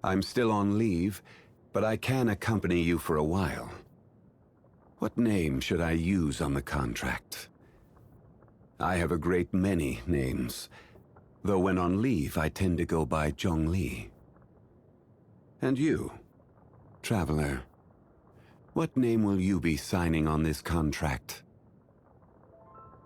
I'm still on leave, but I can accompany you for a while. What name should I use on the contract? I have a great many names, though when on leave I tend to go by Zhongli. And you, traveler, what name will you be signing on this contract?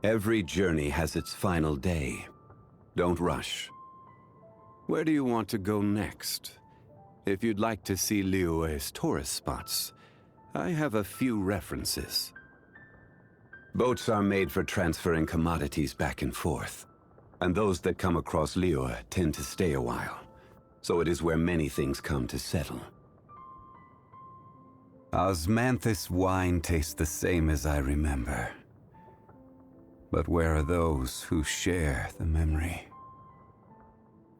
Every journey has its final day. Don't rush. Where do you want to go next? If you'd like to see Liyue's tourist spots, I have a few references. Boats are made for transferring commodities back and forth, and those that come across Liyue tend to stay a while, so it is where many things come to settle. Osmanthus wine tastes the same as I remember. But where are those who share the memory?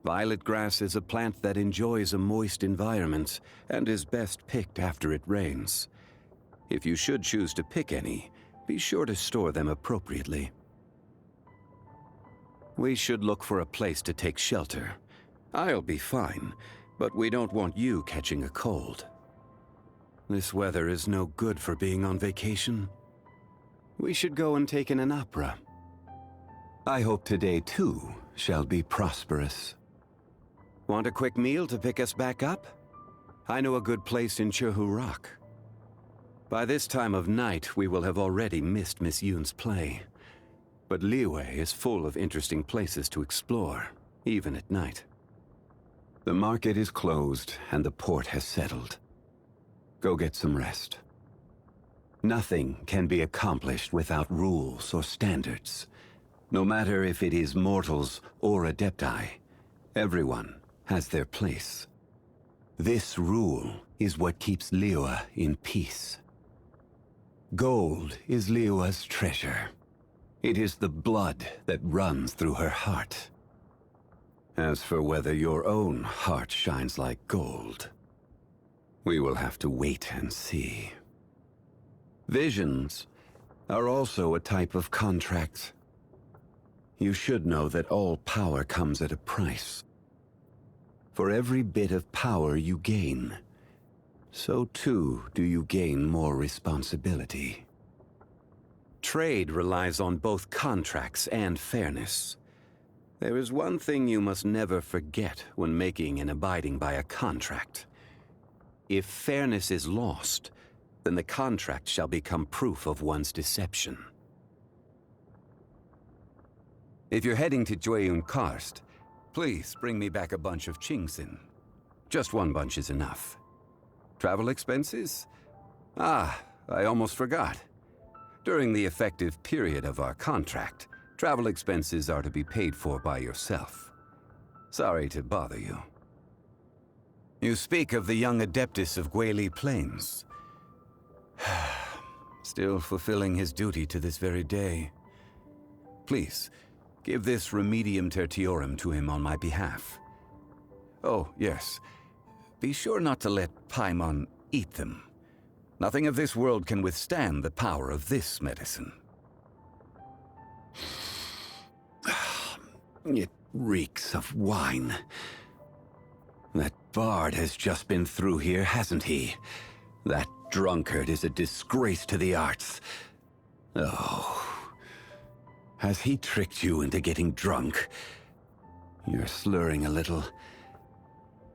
Violet grass is a plant that enjoys a moist environment and is best picked after it rains. If you should choose to pick any, be sure to store them appropriately. We should look for a place to take shelter. I'll be fine, but we don't want you catching a cold. This weather is no good for being on vacation. We should go and take in an opera. I hope today, too, shall be prosperous. Want a quick meal to pick us back up? I know a good place in Chehu Rock. By this time of night, we will have already missed Miss Yoon's play. But Liyue is full of interesting places to explore, even at night. The market is closed, and the port has settled. Go get some rest. Nothing can be accomplished without rules or standards. No matter if it is mortals or adepti, everyone has their place. This rule is what keeps Liyue in peace. Gold is Liyue's treasure. It is the blood that runs through her heart. As for whether your own heart shines like gold, we will have to wait and see. Visions are also a type of contract. You should know that all power comes at a price. For every bit of power you gain, so too do you gain more responsibility. Trade relies on both contracts and fairness. There is one thing you must never forget when making and abiding by a contract. If fairness is lost, then the contract shall become proof of one's deception. If you're heading to Jueyun Karst, please bring me back a bunch of Qingxin. Just one bunch is enough. Travel expenses? Ah, I almost forgot. During the effective period of our contract, travel expenses are to be paid for by yourself. Sorry to bother you. You speak of the young Adeptus of Guili Plains. Still fulfilling his duty to this very day. Please, give this Remedium Tertiorum to him on my behalf. Oh, yes. Be sure not to let Paimon eat them. Nothing of this world can withstand the power of this medicine. It reeks of wine. That bard has just been through here, hasn't he? That drunkard is a disgrace to the arts. Oh. Has he tricked you into getting drunk? You're slurring a little.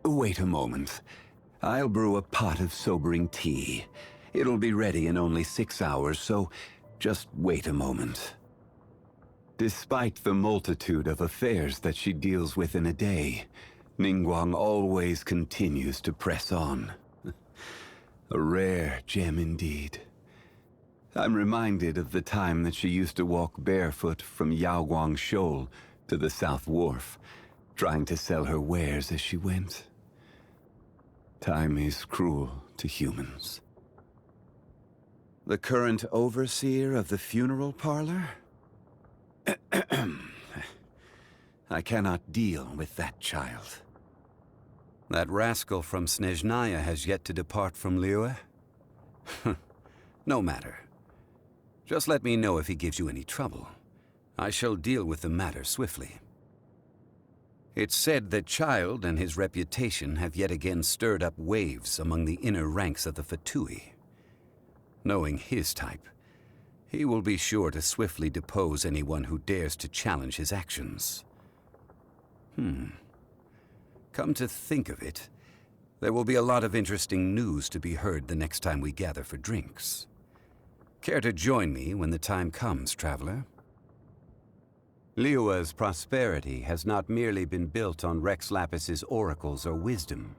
Wait a moment. I'll brew a pot of sobering tea. It'll be ready in only 6 hours, so just wait a moment. Despite the multitude of affairs that she deals with in a day, Ningguang always continues to press on. A rare gem indeed. I'm reminded of the time that she used to walk barefoot from Yaoguang Shoal to the South Wharf, trying to sell her wares as she went. Time is cruel to humans. The current overseer of the funeral parlor? I cannot deal with that child. That rascal from Snezhnaya has yet to depart from Liyue? No matter. Just let me know if he gives you any trouble. I shall deal with the matter swiftly. It's said that Child and his reputation have yet again stirred up waves among the inner ranks of the Fatui. Knowing his type, he will be sure to swiftly depose anyone who dares to challenge his actions. Come to think of it, there will be a lot of interesting news to be heard the next time we gather for drinks. Care to join me when the time comes, traveler? Liyue's prosperity has not merely been built on Rex Lapis's oracles or wisdom.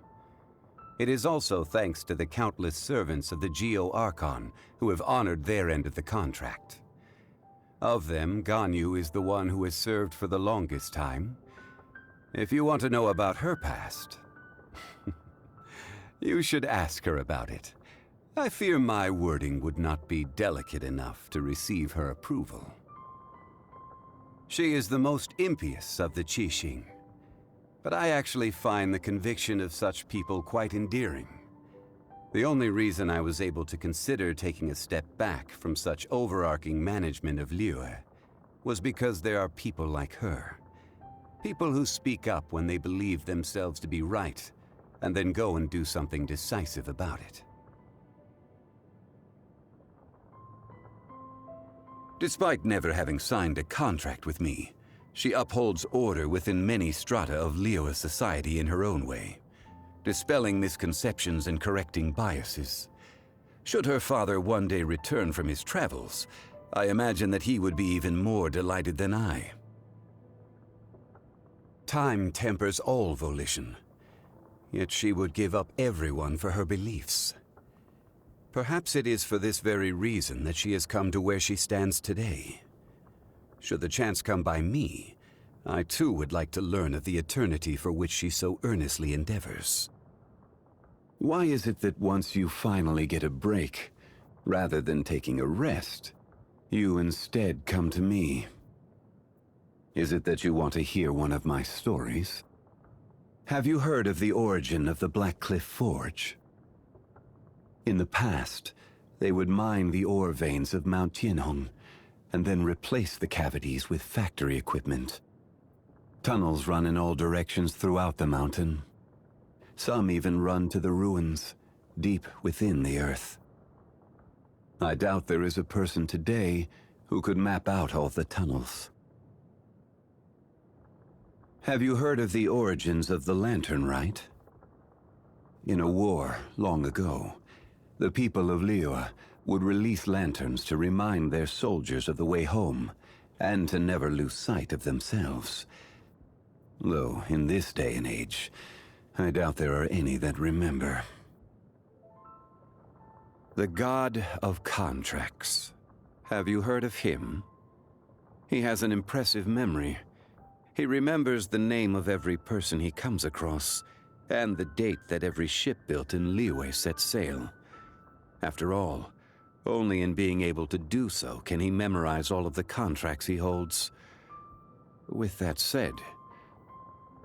It is also thanks to the countless servants of the Geo-Archon who have honored their end of the contract. Of them, Ganyu is the one who has served for the longest time. If you want to know about her past, you should ask her about it. I fear my wording would not be delicate enough to receive her approval. She is the most impious of the Qixing, but I actually find the conviction of such people quite endearing. The only reason I was able to consider taking a step back from such overarching management of Liyue was because there are people like her. People who speak up when they believe themselves to be right, and then go and do something decisive about it. Despite never having signed a contract with me, she upholds order within many strata of Liyue society in her own way, dispelling misconceptions and correcting biases. Should her father one day return from his travels, I imagine that he would be even more delighted than I. Time tempers all volition, yet she would give up everyone for her beliefs. Perhaps it is for this very reason that she has come to where she stands today. Should the chance come by me, I too would like to learn of the eternity for which she so earnestly endeavors. Why is it that once you finally get a break, rather than taking a rest, you instead come to me? Is it that you want to hear one of my stories? Have you heard of the origin of the Black Cliff Forge? In the past, they would mine the ore veins of Mount Tianhong, and then replace the cavities with factory equipment. Tunnels run in all directions throughout the mountain. Some even run to the ruins, deep within the earth. I doubt there is a person today who could map out all the tunnels. Have you heard of the origins of the Lantern Rite? In a war long ago, the people of Liyue would release lanterns to remind their soldiers of the way home, and to never lose sight of themselves. Though, in this day and age, I doubt there are any that remember. The God of Contracts. Have you heard of him? He has an impressive memory. He remembers the name of every person he comes across, and the date that every ship built in Liyue set sail. After all, only in being able to do so can he memorize all of the contracts he holds. With that said,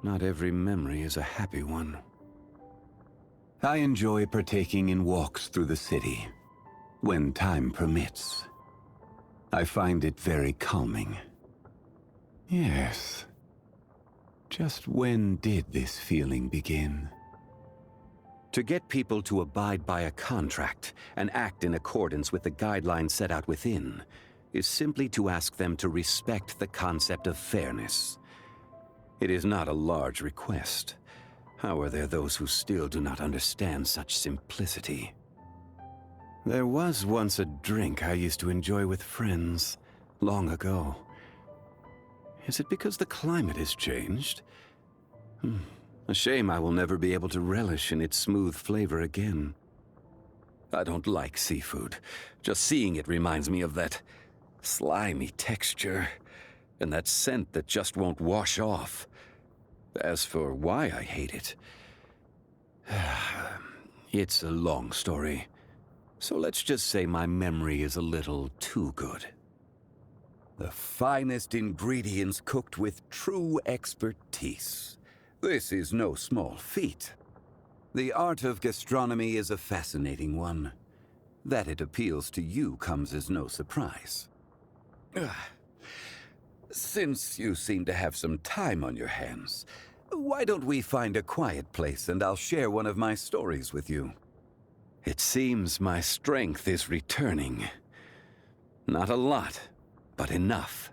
not every memory is a happy one. I enjoy partaking in walks through the city, when time permits. I find it very calming. Yes. Just when did this feeling begin? To get people to abide by a contract and act in accordance with the guidelines set out within is simply to ask them to respect the concept of fairness. It is not a large request. How are there those who still do not understand such simplicity? There was once a drink I used to enjoy with friends, long ago. Is it because the climate has changed? A shame I will never be able to relish in its smooth flavor again. I don't like seafood. Just seeing it reminds me of that slimy texture, and that scent that just won't wash off. As for why I hate it, it's a long story. So let's just say my memory is a little too good. The finest ingredients cooked with true expertise. This is no small feat. The art of gastronomy is a fascinating one. That it appeals to you comes as no surprise. Since you seem to have some time on your hands, Why don't we find a quiet place and I'll share one of my stories with you? It seems my strength is returning. Not a lot, but enough.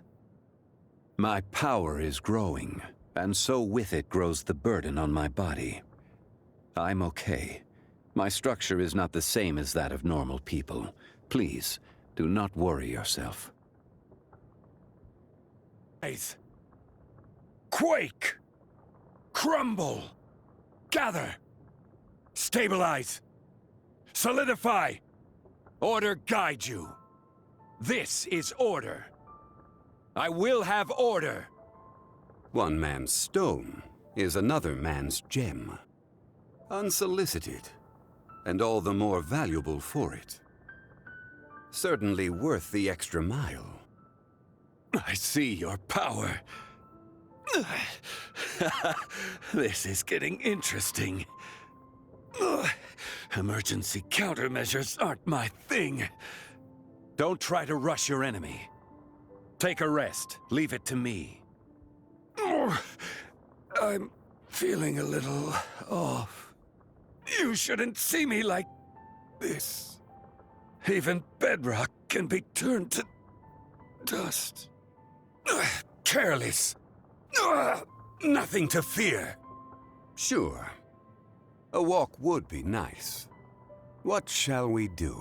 My power is growing, and so with it grows the burden on my body. I'm okay. My structure is not the same as that of normal people. Please, do not worry yourself. Quake! Crumble! Gather! Stabilize! Solidify! Order guide you. This is order. I will have order. One man's stone is another man's gem. Unsolicited, and all the more valuable for it. Certainly worth the extra mile. I see your power. This is getting interesting. Emergency countermeasures aren't my thing. Don't try to rush your enemy. Take a rest. Leave it to me. I'm feeling a little off. You shouldn't see me like this. Even bedrock can be turned to dust. Careless. Nothing to fear. Sure. A walk would be nice. What shall we do?